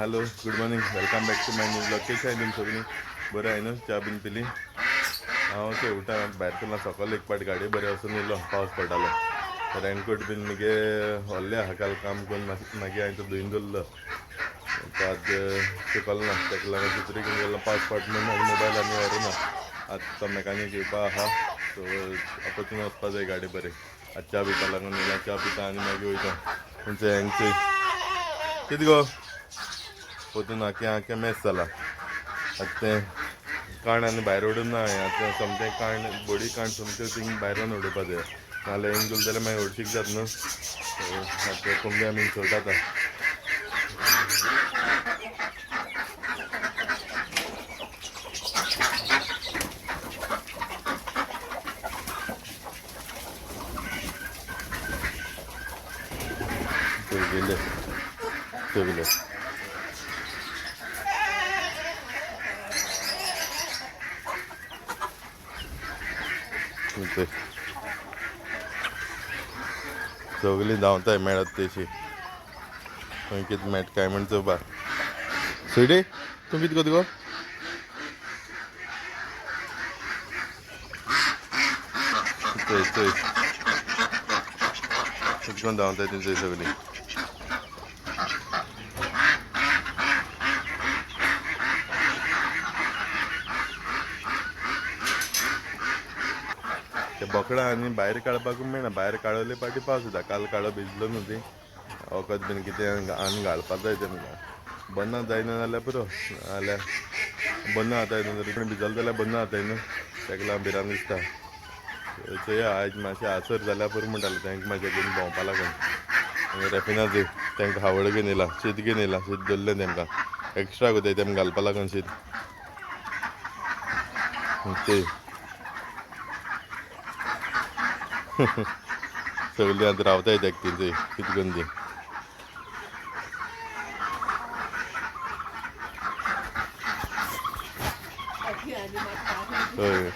Hello good morning welcome back to my new blog. कशी आहे तुम्ही सगळी? बरं आहे ना? चहा बीन पिली? हांव ते उठा भायर सरला सकाळ एक पाट गाडी बरें वचून येयलो पावस पडटालो. रेनकोट बीन मगे व्हरले हाकाल काम करून मागीर हांवें तो धुवन दवरलो. आज चिकल ना ताका लागून दुसरी कडेन गेलो पावस पडटा म्हणून मोबायल आनी व्हरूना. आतां तो मॅकानीक येवपा आहा सो आपोवचून वचपा जाय गाडी बरें. आज च्या पिवपा लागून येयला च्या पिता आनी मागीर वयता तेंचे हांगचे कितें गो पोतून आख्या मॅस जाला. आतां तें काण आनी भायर उडोवन ना हांवें आतां सोमतें काण बॉडी काण सोमतें थिंग भायल्यान उडोवपा जाय नाल्यार हिंग दवरलें जाल्यार मागीर हळशीक जाता न्हू. आतां कोंबया बीन सोडटा गेले सगले. सगळीं धांवताय मेळत तेशी खंय कितें मेळटा काय म्हण चोवपा. स्विटी तूं कितें कोता गो? चोय चोय कितकोन धांवताय तेंचोय सगळीं. ते बोकडां आनी भायर काडपाकूच मेळना. भायर काडले पाटी पावस येता. काल काळो भिजलो न्हू ती वखद बीन कितें आनी घालपा जाय तेमकां. बंद जायना जाल्यार पुरो नाल्यार बंद जाताय न्हू तरी पूण भिजलो जाल्यार बंद जाताय न्हू. ताका लागून भिरांत दिसता. चोया आयज मातशें आसर जाल्यार पुरो म्हणटाले तांकां मातशें घेवन भोंवपा लागून. रेपिना दी तांकां हावळ घेवन येयला शीत घेवन येयला शीत दवरलें तेमकां एक्स्ट्रा कोताय तेमकां घालपा लागून शीत ते सगळीं आतां रावताय ताका तेंचोय कितें करून दी. हय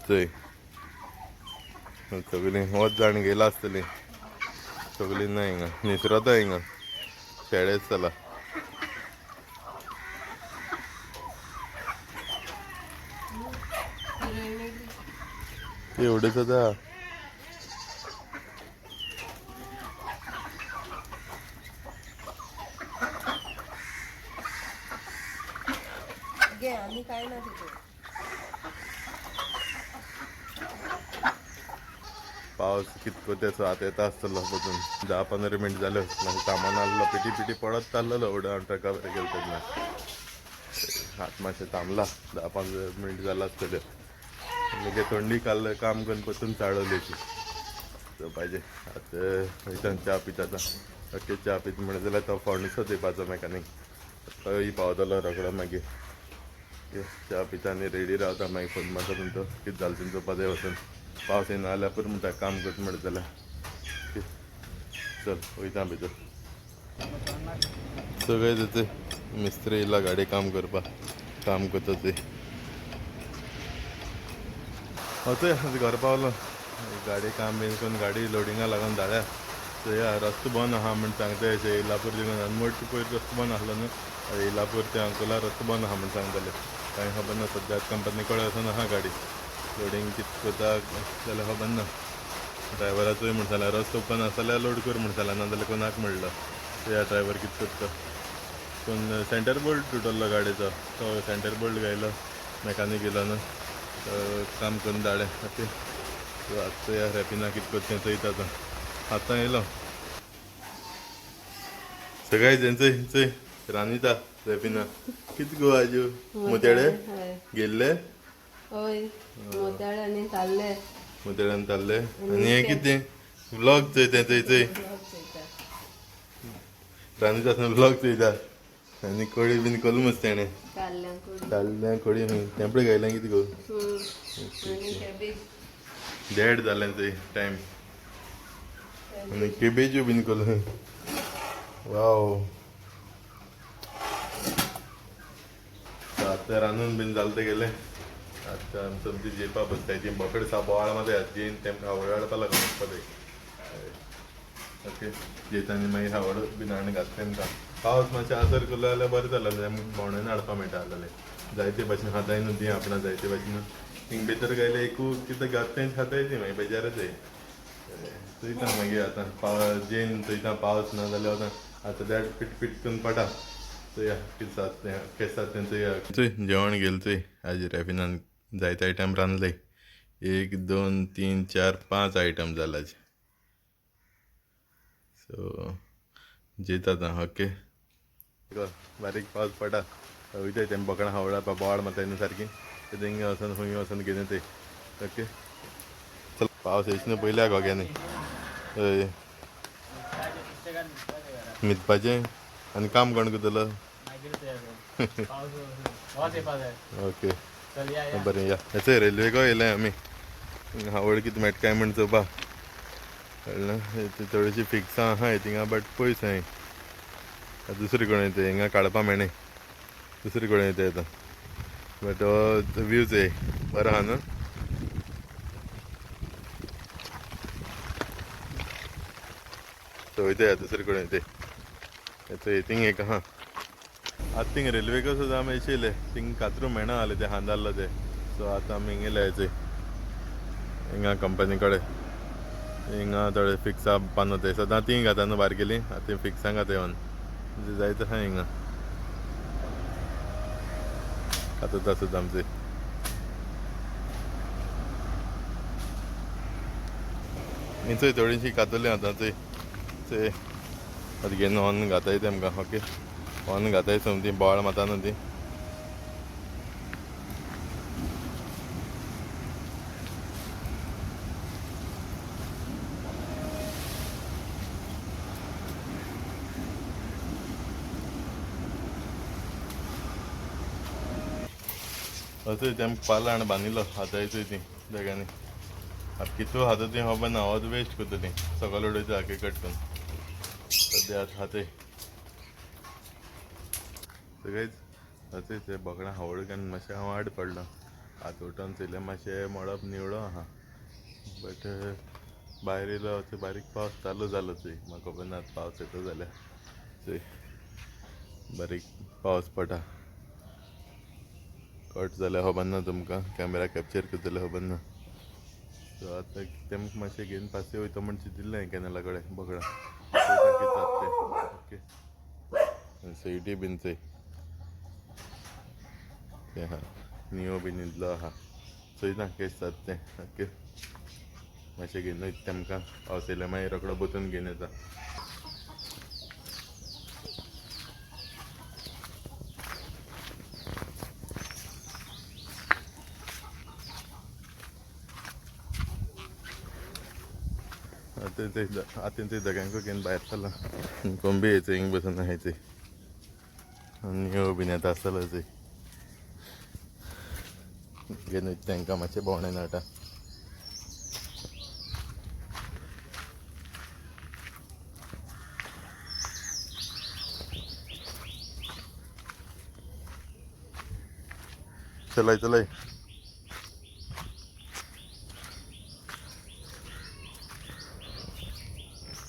चोय सगळीं वच जाण गेला आसतलीं. सगळीं ना हिंगा निसरता हिंगा शेळेच जाला. एवढंच आतां आणि काय ना तिथे पावस कितको तेचो आतां येता आसतलो बसून 10-15 मिनट जाल्यो मागीर सामान आहलो पिटी पिटी पडत चाललेलो उडोन ट्रका बरें गेलो तेन्ना. हात मातशें थांबला 10-15 मिनट जाला आसतल्यो. मागीर थंडी काल काम करून पसून चाळवली ती तो पाहिजे. आतां वयता च्या पिता आतां ओके च्या पिता म्हणत जाल्यार तो फर्निचर दिवपाचो मॅकानीक थंय पावतलो रोखडो मागीर च्या पिता आनी रेडी रावता मागीर फोन मारता तुमचो कितें जालें तें चोवपा जाय वचून. पावस येना जाल्यार पुरो म्हणटा काम करता म्हणटा जाल्यार चल वयता भितर. सगळे तेचे मिस्त्री येयला गाडी काम करपा काम करता ते वचय आतां घर पावलो. गाडी काम बीन करून गाडी लोडिंगा लागून धाडल्या. चोया रस्तो बंद आहा म्हण सांगताय अशें येयलापूर थिंगां अनमोडचे पयर रस्तो बंद आसलो न्हू. येयलापूर ते अंकोला रस्तो बंद आहा म्हण सांगताले. कांय खबर ना सद्या कंपनी कडेन वचून आहा गाडी लोडिंग कितें करता जाल्यार खबर ना. ड्रायव्हराचोय म्हण जाल्यार रस्तो ओपन आसा जाल्यार लोड कर म्हण जाल्यार नाजाल्यार कोणाक म्हणलो. चोया ड्रायव्हर कितें करता. कोण सेंटर बोल्ट तुटल्लो गाडयेचो तो सेंटर बोल्ट घायलो मॅकानीक येयलो न्हू काम करून धाडलें ओके. सो आतां चोया रेपिना कितें करचें चोयता तो आतां येयलो. सगळे तेंचोय चोय रांदिता रेपिना कितें गो आजू मुतेडे गेल्ले हय मोताळ्यांनी ताल्ले मुतेड्यान ताल्ले आनी हें कितें व्लॉग चोयता चोय चोय रांदिता आसतना व्लॉग चोयता. आनी कडी बीन कलमूच तेणें ताल्ल्यां कडी तेंपळी घायल्यां कितें गो. देड जालें चोय टायम आणि केबेजू बीन केलं वाव. आता रांदून बीन जालते गेले. आता आमची जेपा बसताय ती बकड सा बोवाळामध्ये जेन तेमकां आवडपाक लागून वचपाक ओके जेतांनी मागीर हावड बीन हाडून घात तेमकां. पावस मातशें आसर केलो जाल्यार बरें जालें तेमकां भोंवडेन हाडपाक मेळटा आसलें. जायते भाशेन खाताय न्हू ती आपणा जायते भाशेन थिंग भितर गेले एकू कितें घात तें खाताय ती मागीर बेजारच आहे. चोयता मागीर आतां जेन चोयता पावस ना जाल्यार आतां त्या पीट करून पडा चोया कितें जाता तें केस जाता तें चोया. चोय जेवण गेलें चोय आज रॅफिनान जायते आयटम रांदले. 1 2 3 4 5 आयटम जाला आज. सो जेता आतां ओके. बारीक पावस पडा वयताय तें बोकडां हावडा बोवाळ मारताय न्हू सारकी थिंग वचोन खंय वचोन घेवन येताय ओके. चल पावस येयच न्हू पयल्या गोग्यांनी हय न्हिदपाचें आनी काम कोण करतलो. ओके बरें या चोय रेल्वेको येयले आमी हावड कितें मेळटा काय म्हण चोवपा कळ्ळें. थोडीशीं फिक्सां आहाय थिंगा बट पयस हाय दुसरे कडेन येताय हिंगा काडपा मेळनाय दुसरे कडेन येताय आतां. बट हो व्यूज आहे बरो आहा न्हू. वयताय दुसरे कडेन येताय थिंग एक आहा आतां थिंग रेल्वेको सुद्दां आमी येयशिल्ले थिंग कातरूं मेळना जालें तें हांदारलो तें. सो आतां आमी हिंगा येयले हिंगा कंपनी कडेन हिंगा थोडे फिक्सा बांदूताय सदां ती घाता न्हू बारकेली आतां फिक्सांक घाताय येवन जायत आहा हिंगा कातोता सुद्दां आमचे. चोय थोडीशीं कातोली आतां चोय आतां घेवन ऑन घाताय तेमकां ओके. ऑन घाताय समती बोवाळ माता न्हू ती. चोय तेमकां पालां हाडून बांदिलो आतां चोय ती जाग्यांनी आतां कितू खाता ती खबर ना हो वेस्ट करतली सकयल उडयता आख्खे कट करून सद्या आतां खाताय सगळेच. चोय ते बोकडां हावड काडून मातशें हांव आड पडलो आतां उठोन चोयलें मातशें मळब निवळो आहा बट भायर येयलो चोय बारीक पावस चालू जालो चोय म्हाका खबर ना पावस येता जाल्यार चोय बारीक पावस पडटा कट जाल्यार खबर ना तुमकां कॅमेरा कॅप्चर करतले खबर ना. सो आतां तेमकां मातशें घेवन पासय वयता म्हण चिंतिल्लें कॅनला कडेन बोकडां कितें जाता तें ओके. सयटी बीन चोय तें आहा नियो बीन न्हिदलो आहा चोयता केश जाता तें ओके. मातशें घेवन वयता तेमकां पावस येयल्यार मागीर रोकडो बोतून घेवन येता. आतां थंय दोगांयकूय घेवन भायर सरला कोंबी येयचो हिंग बसून आहाय चोय नियो बीन येता आसतलो चोय घेवन वयता तांकां मातशें भोंवडेन हाडटा. चलय चलय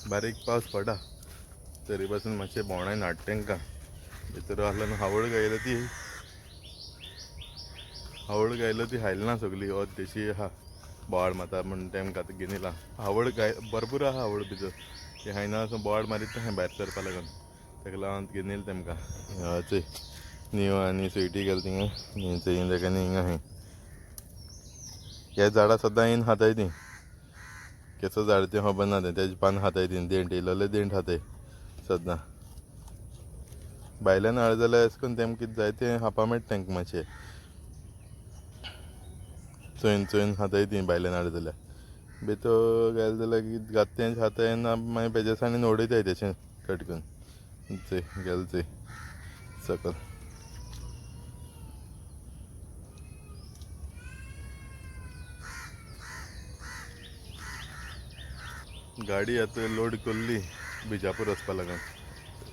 बारीक पावस पडा तरी पासून मातशें भोंवडेन हाड तांकां भितर आहलो न्हू हावड गायलो ती हायली ना सगळी हो देशी आहा बोवाळ मारता म्हण तेमकां आतां घेवन येयला. हावड भरपूर आहा हावड भितर ती हायना वचून बोवाळ मारीत आहाय भायर सरपा लागून ताका लागून घेवन येयला तेमकां. चोय नियो आनी स्विटी गेले थिंगा हीं जाग्यांनी हिंगा आहाय ह्या झाडां सद्दां येवन खाताय तीं केसो झाड तें खबर ना तेजें पान खाताय तीं देंट येयलोले देंट खाताय सद्दां. भायल्यान हाड जाल्यार अशें करून तेमकां कितें जाय तें खावपा मेळटा तांकां मातशें चोयन खाताय तीं भायल्यान हाड जाल्यार भितर गेले जाल्यार कितें घात तें खाताय आनी मागीर पेज्या दिसांनी उडयताय तेशें कट करून चोय गेले चोय सकयल. गाडी आता लोड केल्ली बिजापूर वचपा लागून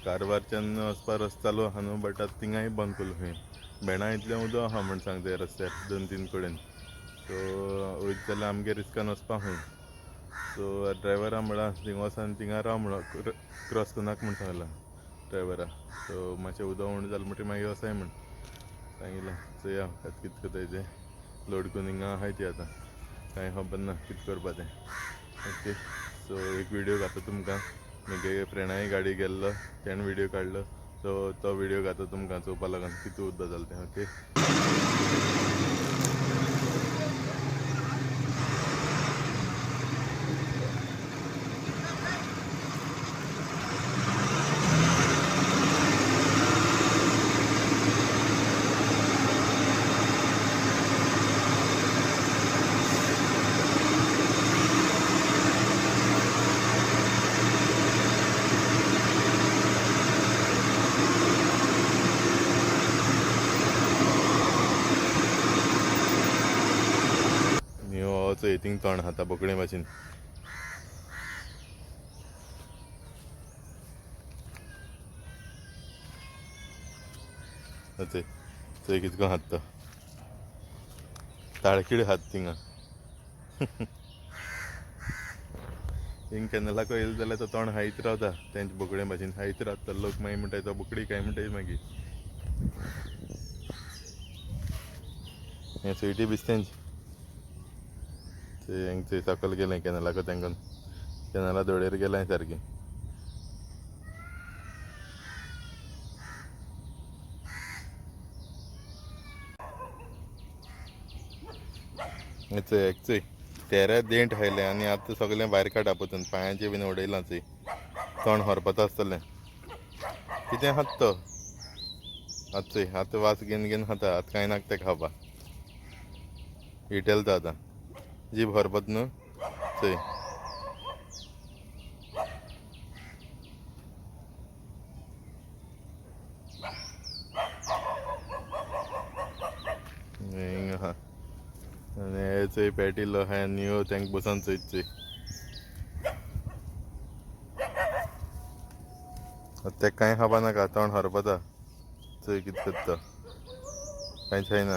कारवारच्यान वचपा रस्तो चालू आहा न्हू बट आतां थिंगाय बंद केलो खंय बेणा इतलें उदक आहा म्हण सांगता रस्त्यार 2-3 कडेन सो वयत जाल्यार आमगे रिस्कान वचपा खंय सो ड्रायव्हरा म्हणला थिंग वचून थिंगा राव म्हणून क्रॉस करूनाक म्हण सांगला ड्रायव्हरा सो मातशें उदक उण जालें म्हणटकीर मागीर वसाय म्हण सांगिल्लें सो या कितें करताय तें लोड करून हिंगा आहाय ती आतां कांय खबर ना कितें करपा तें ओके सो एक व्हिडिओ घाता तुमकां म्हगे फ्रेंडाय गाडी गेल्लो तेणें व्हिडिओ काडलो सो तो व्हिडिओ घाता तुमकां चोवपा लागून कितें उद्दां जालें तें ओके हितींग तोंड खाता बोकडे भाशेन चोय कितको हात तो ताळकिडी हात थिंगा हिंग कॅनलाको येयलो जाल्यार तो तोंड हायत रावता तेंचे बोकडे भाशेन हायत रावता लोक मागीर म्हणटाय तो बोकडी काय म्हणटाय मागीर हें स्विटी बिस्तेंच थंय सकयल गेलें कॅनलाको तांकां कॅनला दोडेर गेलें सारकें चोय तेऱ्या देंट हायलें आनी आतां सगळें भायर काडा पतून पांयाचें बीन उडयलां चोय तोंड हरपता आसतलें कितें आहात तो आतां चोय आतां वास घेवन घेवन खाता आतां कांय नाका तें खावपा हिटेल तो आतां जीब हरपत न्हू चोय हिंग आहा आनी हे चोय पेटिल्लो आहा न्यू तेंक बसून चोयत चोय तेका कांय खावपा नाका तोंड हरपता चोय कितें करता कांयच खायना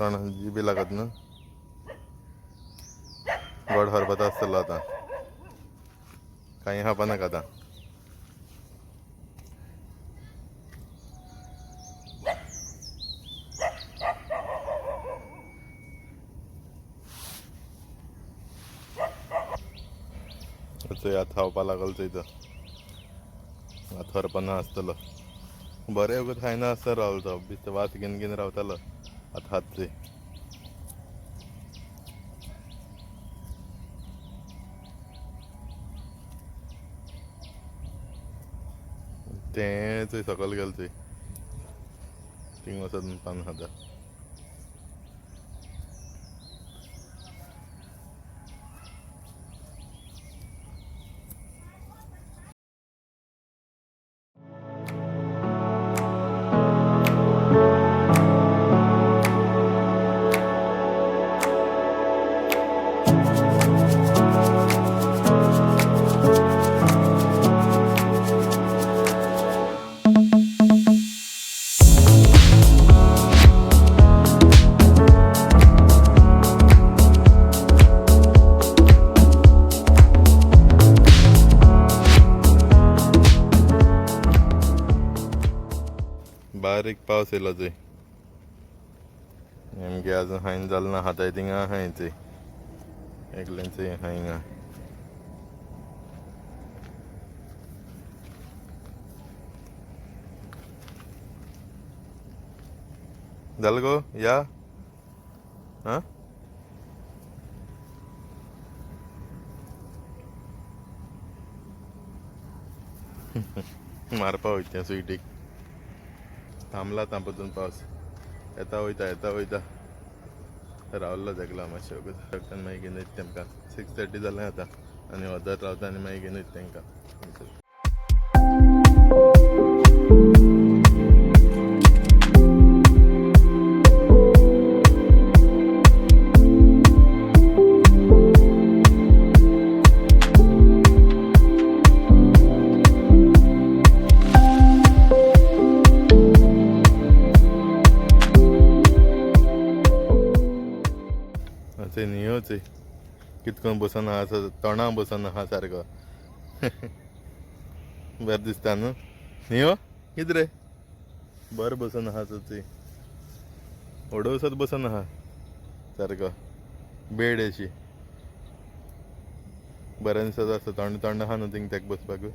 तोंड जिबी लागत न्हू गोड हरपता आसतलो आतां कांय खावपा नाका आतां चोय आतां खावपा लागलो चोय तो आतां हरपना आसतलो बरें वगत खायना आसता रावलो तो बिस्त वास घेवन घेवन रावतालो आतां खात चोय तें चोय सकयल गेलो चोय थिंग वचोन पान खाता बारीक पावस येयलो चोय आमगे आजून हायन जालो ना हाताय थिंगा आहाय चोय एकल्यान चोय आहा हिंगा जालें गो या आं मारपा वयता स्विटीक थांबला तांपतून पावस येता वयता रावल्लो तेका मातशें वगत मागीर घेवन वयता तेमकां 6:30 जालें आतां आनी अर्दर रावता आनी मागीर घेवन वयता तेंकां असे न्हीयोच कितकोन बसून आहा असो तोंडा बसून आहा सारको बरें दिसता न्हू न्हियो कितें रे बरो बसून आहा चोची ओडवसोच बसून आहा सारको बेड अशी बरें दिसत आसता थंड थंड आहा न्हू थिंग तेका बसपाक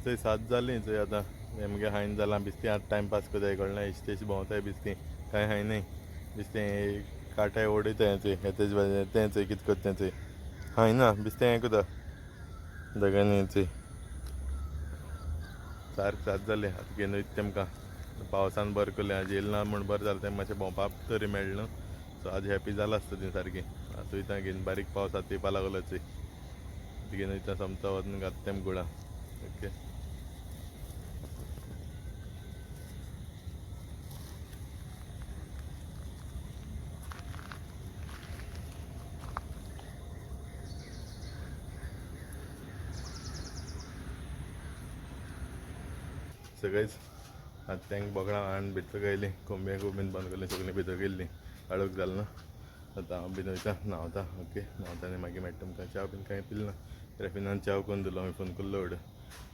थंय 7 जालीं थंय आतां आमगे हायन जालां बिस्ती आतां टायमपास कोताय कळना इश्टेश भोंवताय बिस्ती कांय हाय न्ही बिस्तें काटाय ओडयताय थंय तेच तें चोय कितें कोत्ता तें चोय हाय ना बिस्तें हें कोता दोगांनी चोय सारकें 7 जालें आतां घेवन वयता तेमकां पावसान बरें कोरलें आज येयलें ना म्हूण बरें जालें तें मातशें भोंवपाक तरी मेळ्ळें सो आज हॅपी जालां आसता तीं सारकीं आतां वयता घेवन बारीक पावस आतां येवपा लागलो चोय घेवन वयता सोमता वचून घालता तेम गुळा ओके सगळेच आतां तेंक बोकडां आण भितर गायलीं कोंब्यांक बीन बंद केलें सगळीं भितर गेल्लीं काळोख जालें ना आतां हांव बीन वयता न्हांवता ओके न्हांवता आनी मागीर मेळटा तुमकां च्या बीन कांय पिलें ना रेफिनान च्या करून दिलो हांवें फोन केल्लो व्हड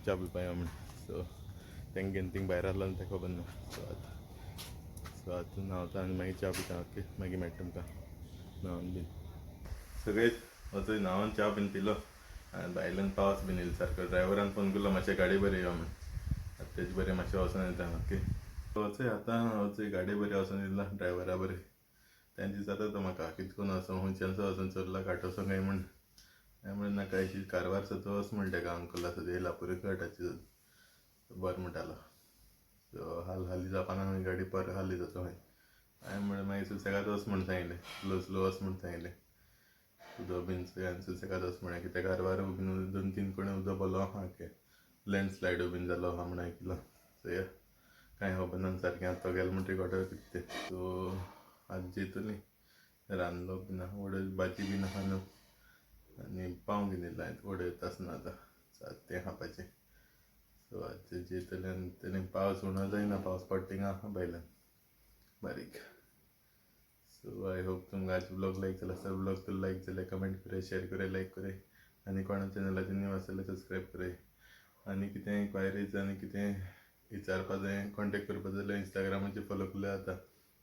च्या पिवपा या म्हूण सो तेंक घेवन थिंग भायर आहलो आनी तें खबर ना सो आतां न्हांवता आनी मागीर च्या पिता ओके मागीर मेळटा तुमकां न्हांवन बीन सगळेच वचून न्हांवन च्या बीन पिलो आनी भायल्यान पावस बीन येयलो सारको ड्रायव्हरान फोन केल्लो मातशें गाडी बरी यो म्हूण आतां तेजे बरें मातशें वचोन येता ओके वचय आतां वचय गाडी बरी वचोन येयला ड्रायव्हरा बरें तें दिसता तो म्हाका कितकोन वचों खंयच्यानसो वचोन चोरला काटोसो काय म्हूण हांवें म्हणलें नाका अशी कारवार तो वच म्हूण तेका अंकल आसा ते येयला पुरीकाटाची बरें म्हणटालो सो हाली जावपा ना गाडी पर हाली जाता हांवें म्हणलें मागीर सुसेगाद वच म्हूण सांगलें स्लो स्लो वच म्हूण सांगलें उदो बीन आनी सुसेगाद वच म्हण कित्याक कारवार बीन 2-3 कोणें उदो पडलो आहा ओके लँडस्लायड बीन जालो आहा म्हूण आयकलां सो या कांय खबर ना सारकें आतां तो गेलो म्हणटरी गोठो कितें तें सो आज जेतलीं रांदलो बीन आहा वडय भाजी बीन आहा न्हू आनी पाव घेवन येयला हांवें वडय आसना आतां सो आतां तें खावपाचें सो आतां जेतलें आनी तेणी पावस उणो जायना पावस पडटा थिंगा आहा भायल्यान बारीक सो आय होप तुमकां आज ब्लॉग लायक जाला आसता ब्लॉग तुला लायक जाल्यार कमेंट कराय शेअर कराय लायक कराय आनी कोणा चॅनलाचेर न्यू आसा जाल्यार सबस्क्रायब कराय आनी कितें इन्क्वायरीज आनी कितें विचारपा जाय कॉन्टेक्ट करपा जाय जाल्यार इंस्टाग्रामाचेर फॉलो केल्यार जाता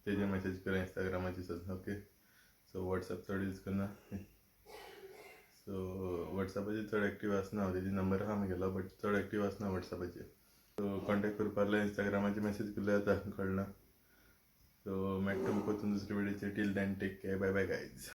तेजेर मेसेज कराय इंस्टाग्रामाचेर ओके सो वॉट्सॅप चड यूज करना सो वॉट्सॅपाचेर चड एक्टीव आसना हांव तेजी नंबर आहा म्हगेलो बट चड एक्टीव आसना वॉट्सॅपाचेर सो कॉन्टेक्ट करपा जाल्यार इंस्टाग्रामाचेर मेसेज केल्यार जाता कळना सो मेळटा तुमकां दुसरे व्हिडियोचेर till then take care bye bye guys